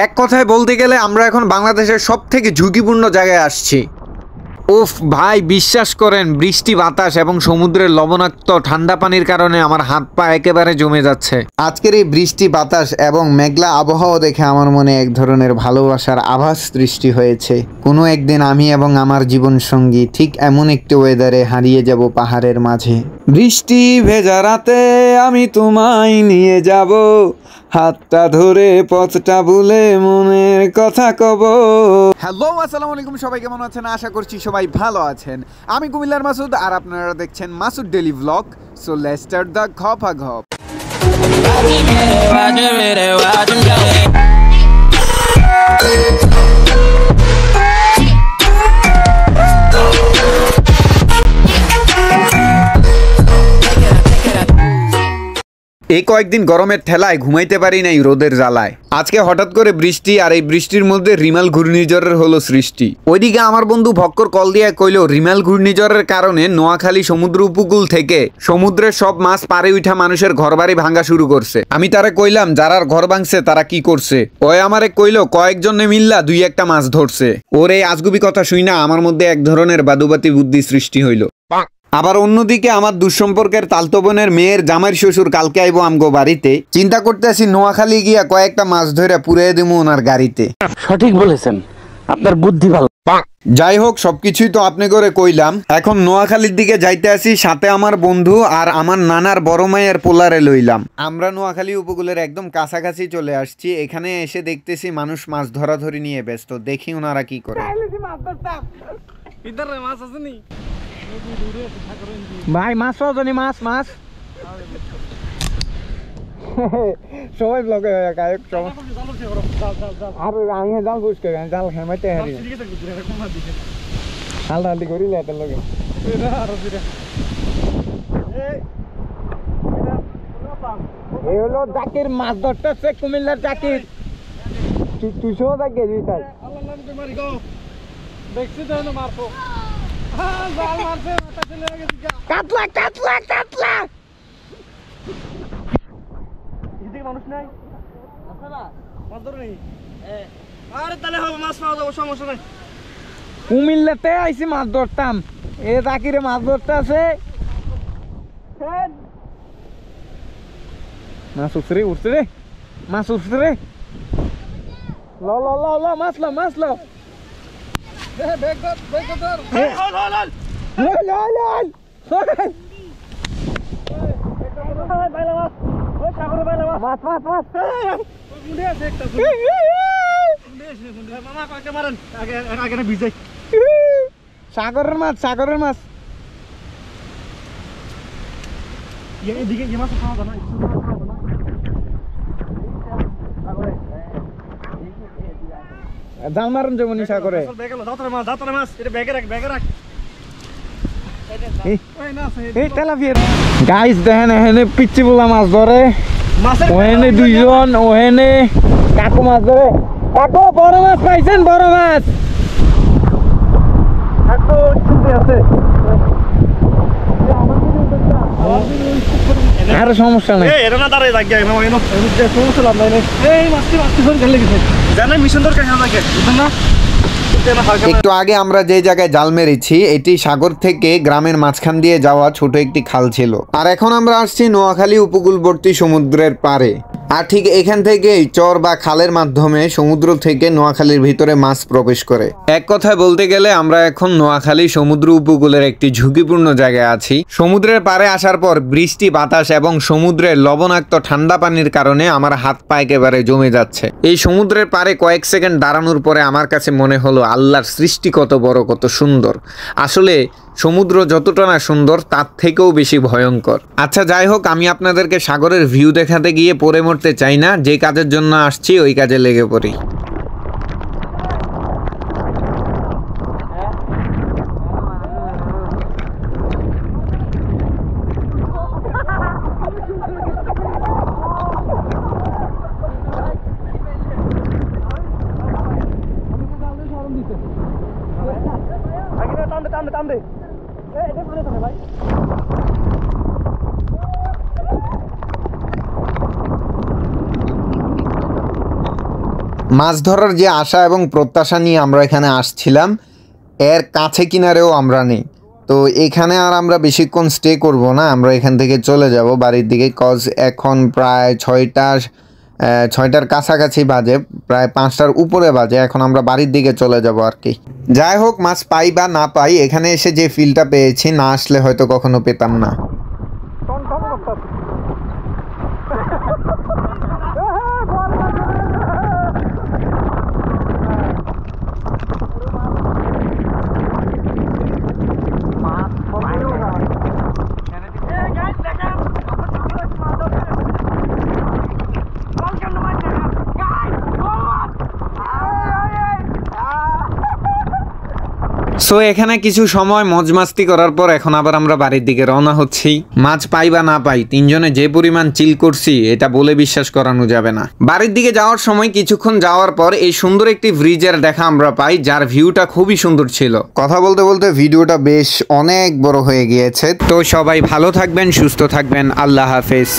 এক কথায় বলতে গেলে আমরা এখন বাংলাদেশের সবথেকে ঝুঁকিপূর্ণ জায়গায় আসছি। উফ ভাই, বিশ্বাস করেন বৃষ্টি বাতাস এবং সমুদ্রের লবণাক্ত ঠান্ডা পানির কারণে আমার হাত পা একেবারে জমে যাচ্ছে। আজকের এই বৃষ্টি বাতাস এবং মেঘলা আবহাওয়া দেখে আমার মনে এক ধরনের ভালোবাসার আভাস সৃষ্টি হয়েছে। কোনো একদিন আমি এবং আমার জীবন সঙ্গী ঠিক এমন একটি ওয়েদারে হারিয়ে যাব পাহাড়ের মাঝে। বৃষ্টি ভেজা রাতে আমি তোমায় নিয়ে যাব, হাতটা ধরে পথটা ভুলে মনের কথা কব। হ্যালো, আসসালামু আলাইকুম, সবাই কেমন আছেন? আশা করছি সবাই ভালো আছেন। আমি কুমিল্লার মাসুদ আর আপনারা দেখছেন Masud daily blog. So let's start the ঘপাঘপ। এই কয়েকদিন গরমের ঠেলায় ঘুমাইতে পারি নাই রোদের জ্বালায়। আজকে হঠাৎ করে বৃষ্টি, আর এই বৃষ্টির মধ্যে রিমাল ঘূর্ণিঝড়ের হলো সৃষ্টি। ওইদিকে আমার বন্ধু ভক্কর কল দিয়ে কইল রিমাল ঘূর্ণিঝড়ের কারণে নোয়াখালী সমুদ্র উপকূল থেকে সমুদ্রের সব মাছ পারে উঠা মানুষের ঘরবাড়ি ভাঙ্গা শুরু করছে। আমি তারে কইলাম যারার ঘর ভাঙছে তারা কি করছে। ওই আমারে কইল কয়েকজনে মিল্লা দুই একটা মাছ ধরছে। ওর এই আজগুবি কথা শুই না আমার মধ্যে এক ধরনের বাদুবাতি বুদ্ধি সৃষ্টি হইল। আবার অন্যদিকে আমার দুঃসম্পর্কের তালতো বোনের মেয়ের জামাইর শ্বশুর কালকে আইবো আমগো বাড়িতে। চিন্তা করতেছি নোয়াখালী গিয়া কয়েকটা মাছ ধরে পুড়িয়ে দেবো ওনার গাড়িতে। সঠিক বলেছেন, আপনার বুদ্ধি ভালো। যাই হোক, সবকিছুই তো আপনি করে কইলাম। এখন নোয়াখালীর দিকে যাইতে আসি, সাথে আমার বন্ধু আর আমার নানার বড় মায়ের পোলারে লইলাম। আমরা নোয়াখালী উপকূলের একদম কাছাকাছি চলে আসছি। এখানে এসে দেখতেছি মানুষ মাছ ধরাধরি নিয়ে ব্যস্ত। দেখি ওনারা কি করে। ভাই মাছ পাওনি? মাছ মাছ সবাই ব্লগে আর আমি জাল বুঝ করে জাল খেমাইতে হারি হালদা হালদি করি লেটার লগে এই হলো জাকির মাছ ধরতেছে, কুমিল্লার জাকির। তুই সহ জাকির দেখছি তো মারবো। কাতলা কাতলা কাতলা মানুষ নাই, আরে তাহলে হবে মাছ পাওয়া যাবো, সমস্যা নাই। কুমিল্লাতে আইসি মাছ ধরতাম, এ জাকিরে মাছ ধরতে আছে। মাছ উঠছে রে, উঠছে রে, মাছ উঠছে রে। ল ল ল ল মাছ ল, মাছ ল। সাগরের মাছ, সাগরের মাছ। জাল মারুন যেমন সাগরে। গাইস দেখেন এখানে পিচ্ছি বলা মাছ ধরে, ওখানে দুইজন, ওখানে কাকু মাছ ধরে। কাকু বড় মাছ পাইছেন? বড় মাছ আর সমস্যা নাই। একটু আগে আমরা যে জায়গায় জাল মেরেছি এটি সাগর থেকে গ্রামের মাঝখান দিয়ে যাওয়া ছোট একটি খাল ছিল। আর এখন আমরা আসছি নোয়াখালী উপকূলবর্তী সমুদ্রের পারে। আর ঠিক এখান থেকেই চর বা খালের মাধ্যমে সমুদ্র থেকে নোয়াখালীর ভিতরে মাছ প্রবেশ করে। এক কথায় বলতে গেলে আমরা এখন নোয়াখালী সমুদ্র উপকূলের একটি ঝুঁকিপূর্ণ জায়গায় আছি। সমুদ্রের পারে আসার পর বৃষ্টি বাতাস এবং সমুদ্রের লবণাক্ত ঠান্ডা পানির কারণে আমার হাত পা একেবারে জমে যাচ্ছে। এই সমুদ্রের পারে কয়েক সেকেন্ড দাঁড়ানোর পরে আমার কাছে মনে হলো আল্লাহর সৃষ্টি কত বড়, কত সুন্দর। আসলে সমুদ্র যতটা না সুন্দর তার থেকেও বেশি ভয়ঙ্কর। আচ্ছা যাই হোক, আমি আপনাদেরকে সাগরের ভিউ দেখাতে গিয়ে পড়ে মরতে চাই না। যে কাজের জন্য আসছি ওই কাজে লেগে পড়ি। মাছ ধরার যে আশা এবং প্রত্যাশা নিয়ে আমরা এখানে আসছিলাম এর কাছে কিনারেও আমরা নেই। তো এখানে আর আমরা বেশিক্ষণ স্টে করব না, আমরা এখান থেকে চলে যাব বাড়ির দিকে। কজ এখন প্রায় 6টার কাছাকাছি বাজে, প্রায় 5টার উপরে বাজে। এখন আমরা বাড়ির দিকে চলে যাব আর কি। যাই হোক, মাছ পাই বা না পাই, এখানে এসে যে ফিলটা পেয়েছি না আসলে হয়তো কখনো পেতাম না। সো এখানে কিছু সময় মজমাস্তি করার পর এখন আবার আমরা বাড়ির দিকে রওনা হচ্ছি। মাছ পাই বা না পাই, তিনজনে যে পরিমাণ চিল করছি এটা বলে বিশ্বাস করানো যাবে না। বাড়ির দিকে যাওয়ার সময় কিছুক্ষণ যাওয়ার পর এই সুন্দর একটি ব্রিজের দেখা আমরা পাই, যার ভিউটা খুবই সুন্দর ছিল। কথা বলতে বলতে ভিডিওটা বেশ অনেক বড় হয়ে গিয়েছে। তো সবাই ভালো থাকবেন, সুস্থ থাকবেন, আল্লাহ হাফেজ।